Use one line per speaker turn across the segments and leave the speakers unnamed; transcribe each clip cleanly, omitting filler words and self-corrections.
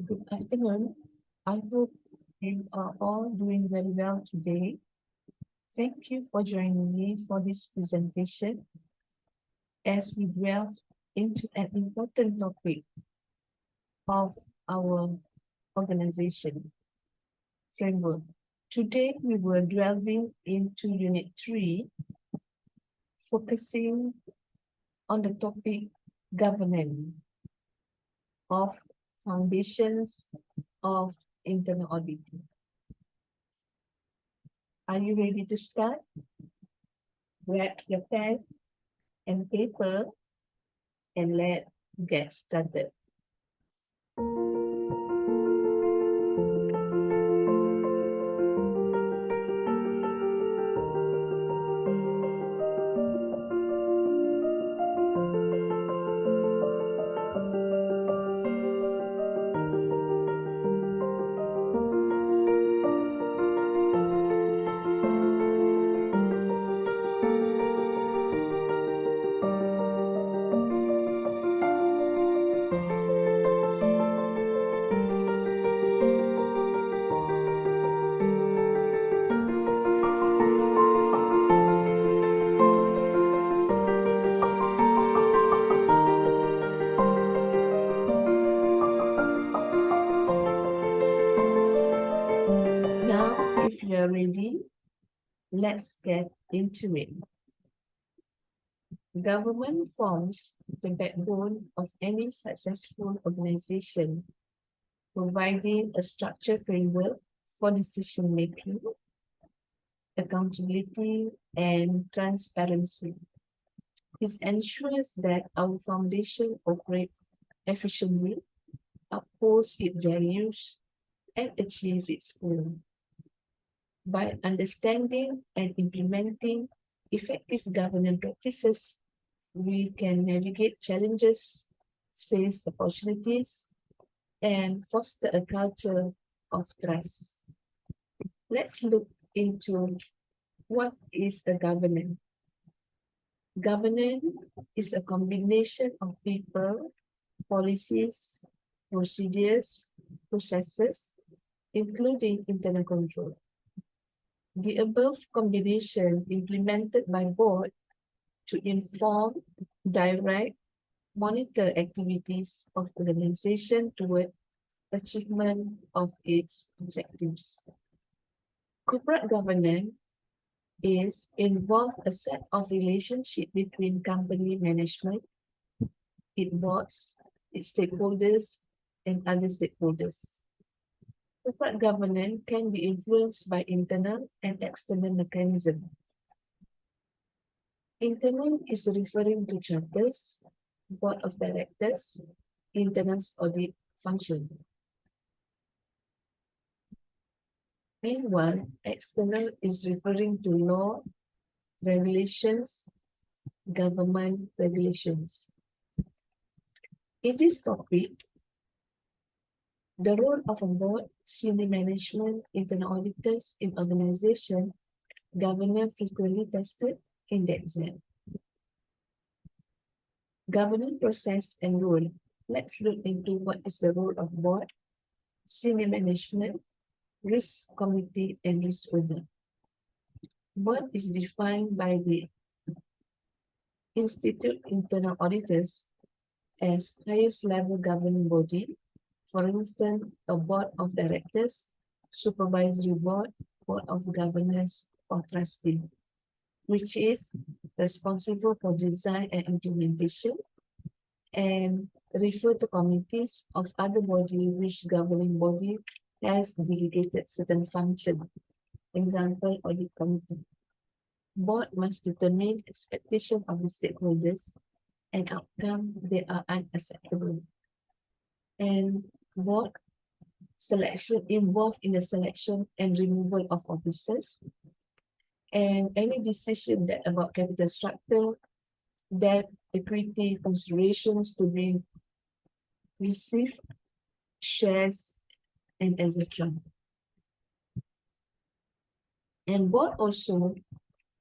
Good afternoon. I hope you are all doing very well today. Thank you for joining me for this presentation as we delve into an important topic of our organization framework. Today, we were delving into Unit 3, focusing on the topic governance of foundations of internal auditing. Are you ready to start? Grab your pen and paper and let's get started. Now, if you're ready, let's get into it. Government forms the backbone of any successful organization, providing a structured framework for decision making, accountability, and transparency. This ensures that our foundation operates efficiently, upholds its values, and achieves its goal. By understanding and implementing effective governance practices, we can navigate challenges, seize opportunities, and foster a culture of trust. Let's look into what is a governance. Governance is a combination of people, policies, procedures, processes, including internal control. The above combination implemented by board to inform, direct, monitor activities of organization toward achievement of its objectives. Corporate governance is involve a set of relationship between company management, its boards, its stakeholders, and other stakeholders. Corporate governance can be influenced by internal and external mechanisms. Internal is referring to charters, board of directors, internal audit function. Meanwhile, external is referring to law, regulations, government regulations. In this topic, the role of a board, senior management, internal auditors in organization, governance frequently tested in the exam. Governance process and role. Let's look into what is the role of board, senior management, risk committee, and risk order. Board is defined by the Institute Internal Auditors as highest level governing body, for instance, a board of directors, supervisory board, board of governors, or trustee, which is responsible for design and implementation, and refer to committees of other body which governing body has delegated certain function. Example, audit committee. Board must determine expectation of the stakeholders and outcome that are unacceptable. And board selection involved in the selection and removal of officers, and any decision that about capital structure, debt, equity considerations to be received, shares, and etc. And board also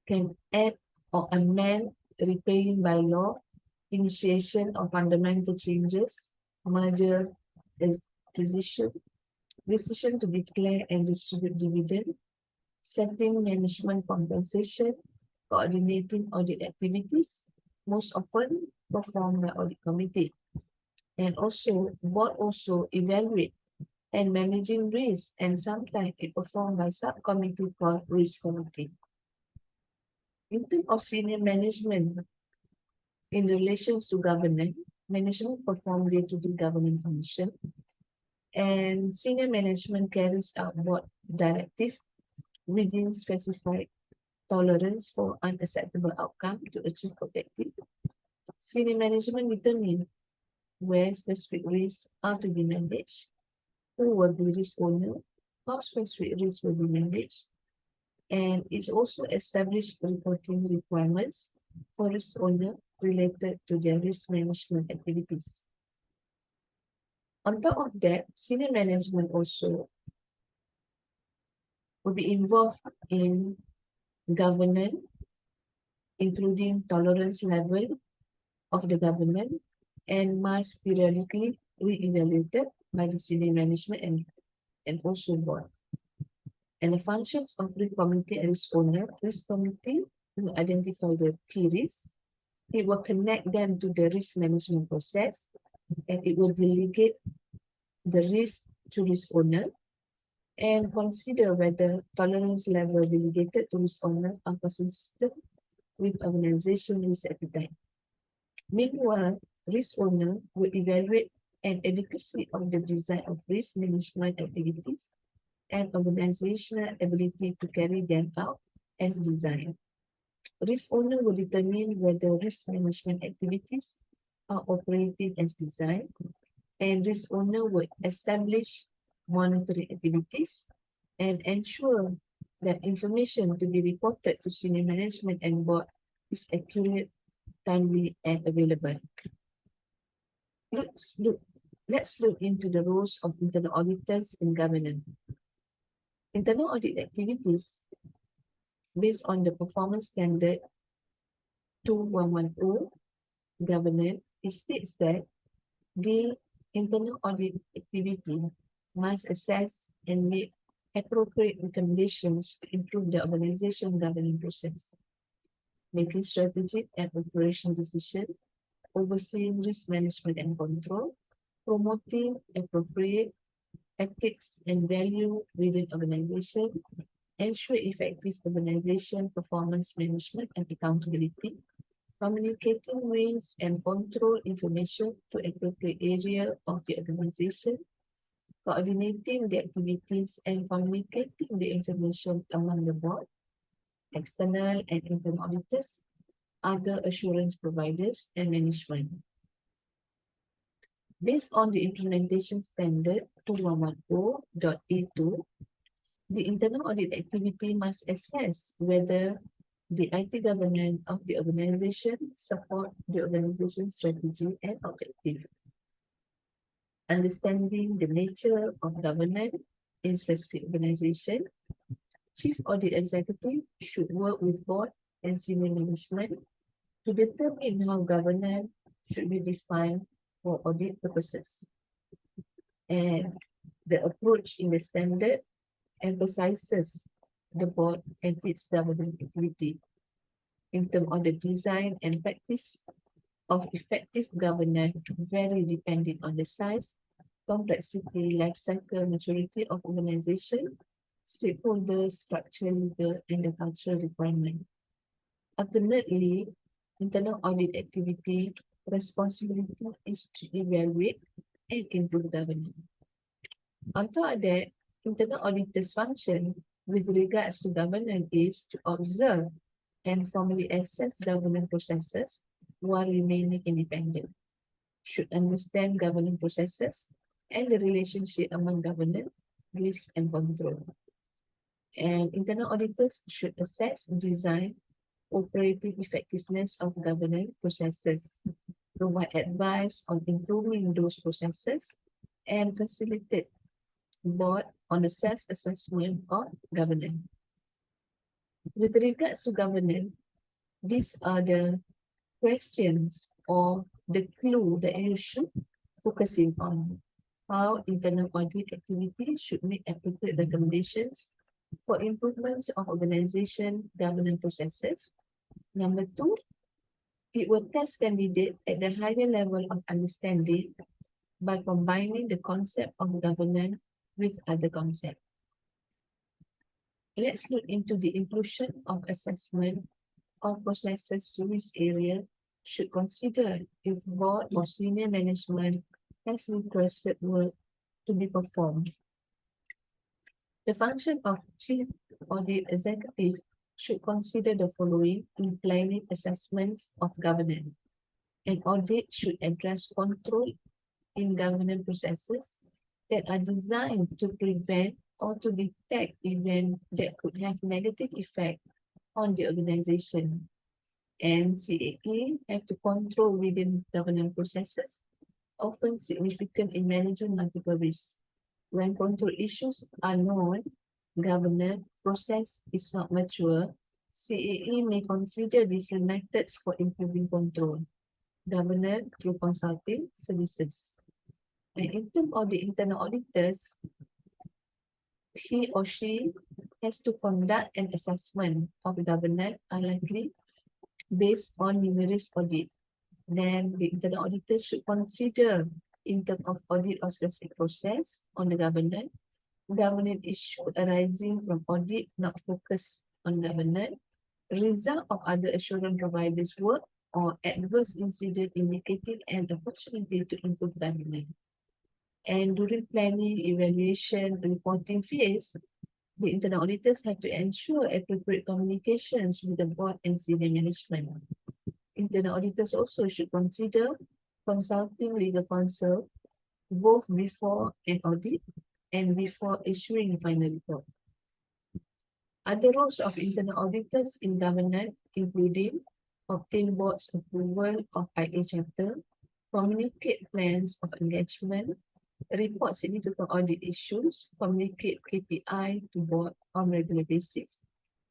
can add or amend repealing bylaw, initiation of fundamental changes, merger, decision to declare and distribute dividend, setting management compensation, coordinating audit activities, most often performed by audit committee. And also, board also evaluate and managing risk, and sometimes it performed by subcommittee called risk committee. In terms of senior management, in relations to governance, management perform day-to-day governance function, and senior management carries out board directive within specified tolerance for unacceptable outcome to achieve objective. Senior management determine where specific risks are to be managed, who will be risk owner, how specific risks will be managed, and it's also established reporting requirements for risk owner related to their risk management activities. On top of that, senior management also will be involved in governance, including tolerance level of the governance, and must periodically re-evaluated by the senior management and also board. And the functions of risk committee and risk committee will identify the key risks. It will connect them to the risk management process, and it will delegate the risk to risk owner and consider whether tolerance level delegated to risk owner are consistent with organization risk appetite. Meanwhile, risk owner will evaluate an adequacy of the design of risk management activities and organizational ability to carry them out as designed. Risk owner will determine whether risk management activities are operating as designed, and risk owner will establish monitoring activities and ensure that information to be reported to senior management and board is accurate, timely, and available. Let's look into the roles of internal auditors in governance. Internal audit activities based on the performance standard 2110 governance, it states that the internal audit activity must assess and make appropriate recommendations to improve the organization governing process, making strategic and operational decisions, overseeing risk management and control, promoting appropriate ethics and value within organization, ensure effective organization performance management and accountability, communicating risk and control information to appropriate area of the organization, coordinating the activities and communicating the information among the board, external and internal auditors, other assurance providers, and management. Based on the implementation standard 2110.A2, the internal audit activity must assess whether the IT governance of the organization support the organization's strategy and objective. Understanding the nature of governance in specific organization, Chief Audit Executive should work with board and senior management to determine how governance should be defined for audit purposes. And the approach in the standard emphasizes the board and its governance activity in terms of the design and practice of effective governance vary depending on the size, complexity, life cycle, maturity of organization, stakeholders, structure, legal, and the cultural requirement. Ultimately, internal audit activity responsibility is to evaluate and improve governance. On top of that, internal auditors' function with regards to governance is to observe and formally assess governance processes while remaining independent, should understand governance processes and the relationship among governance, risk, and control. And internal auditors should assess, design, operating effectiveness of governance processes, provide advice on improving those processes, and facilitate board on the assessment of governance. With regards to governance, these are the questions or the clue that you should focusing on. how internal audit activity should make appropriate recommendations for improvements of organization governance processes. Number two, it will test candidates at the higher level of understanding by combining the concept of governance with other concepts. Let's look into the inclusion of assessment of processes risk area should consider if board or senior management has requested work to be performed. The function of chief audit executive should consider the following in planning assessments of governance. An audit should address control in governance processes that are designed to prevent or to detect events that could have negative effect on the organization. And CAA have to control within governance processes, often significant in managing multiple risks. When control issues are known, governance process is not mature, CAA may consider different methods for improving control. Governance through consulting services. And in terms of the internal auditors, he or she has to conduct an assessment of governance unlikely based on numerous audit. Then the internal auditors should consider in terms of audit or specific process on the governance issue arising from audit not focused on governance, result of other assurance providers' work, or adverse incident indicating an opportunity to improve governance. And during planning, evaluation, reporting phase, the internal auditors have to ensure appropriate communications with the board and senior management. Internal auditors also should consider consulting legal counsel both before an audit and before issuing a final report. Other roles of internal auditors in governance including obtain board's approval of IA charter, communicate plans of engagement, report significant audit issues, communicate KPI to board on regular basis,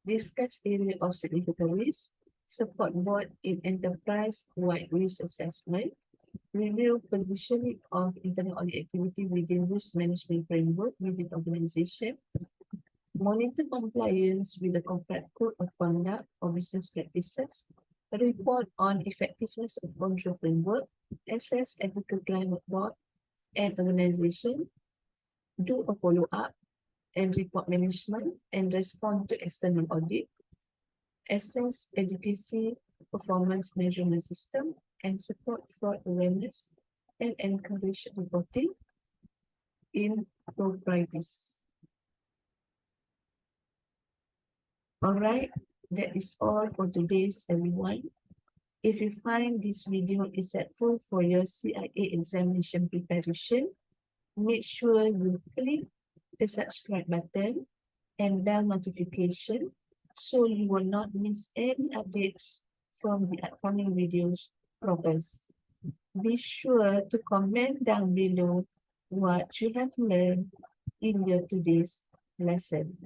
discuss area of significant risk, support board in enterprise-wide risk assessment, review positioning of internal audit activity within risk management framework within organization, monitor compliance with the corporate code of conduct or business practices, report on effectiveness of control framework, assess ethical climate board and organization, do a follow-up and report management and respond to external audit, assess advocacy performance measurement system and support fraud awareness and encourage reporting in proprietors. Alright, that is all for today's everyone. If you find this video is helpful for your CIA examination preparation, make sure you click the subscribe button and bell notification so you will not miss any updates from the upcoming videos from us. Be sure to comment down below what you have learned in your today's lesson.